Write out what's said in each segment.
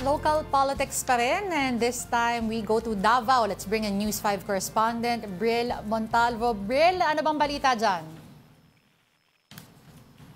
local politics pa rin, and this time we go to Davao. Let's bring in News 5 correspondent Bril Montalvo. Bril, ano bang balita dyan?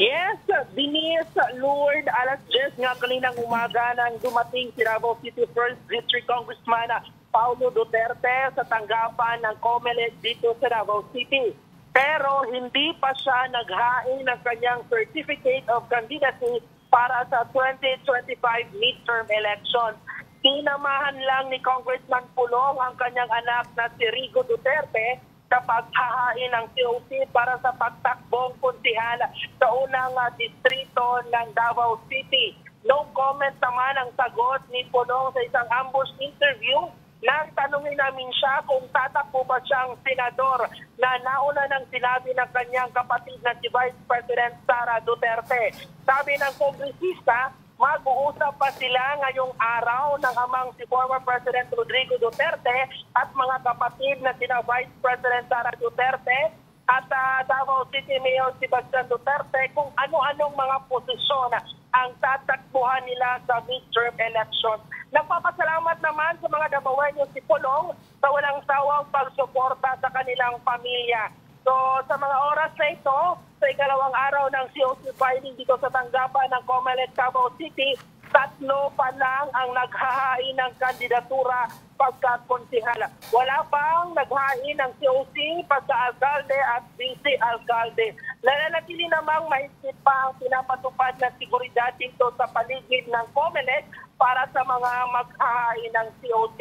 Yes, Denise, Lord, alas 10 nga kaninang umaga nang dumating si Davao City 1st District Congressman Paulo Duterte sa tanggapan ng COMELEC dito sa Davao City. Pero hindi pa siya naghain ng kanyang Certificate of Candidacy para sa 2025 midterm elections. Tinamahan lang ni Congressman Pulong ang kanyang anak na si Rigo Duterte sa paghahain ng COC para sa pagtakbong konsehal sa unang distrito ng Davao City. No comment naman ang sagot ni Pulong sa isang ambush interview. Nang tanungin namin siya kung tatakbo ba siyang senador na nauna nang sinabi ng kanyang kapatid na si Vice President Sara Duterte. Sabi ng kongresista, mag-uusap pa sila ngayong araw ng amang si former President Rodrigo Duterte at mga kapatid na sina Vice President Sara Duterte at Davao City Mayor Sebastian Duterte kung ano-anong mga posisyon ang tatakbuhan nila sa midterm elections. Nagpapasalamat naman sa mga Davaoeños si Pulong sa walang sawang pagsuporta sa kanilang pamilya. So sa mga oras na ito, sa ikalawang araw ng COC filing dito sa tanggapan ng COMELEC Davao City, 3 pa lang ang naghahain ng kandidatura pagkakonsehal. Wala pang naghain ng COC, pagka-alkalde at vice-alkalde. Nananatili namang mahigpit pa ang pinapatupad na seguridad dito sa paligid ng COMELEC para sa mga maghahain ng COC.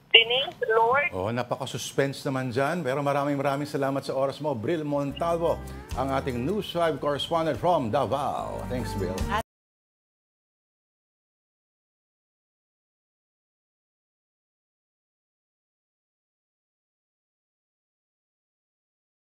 Denise, Lord. Napaka-suspense naman dyan. Pero maraming salamat sa oras mo. Bril Montalvo, ang ating News 5 correspondent from Davao. Thanks, Bril.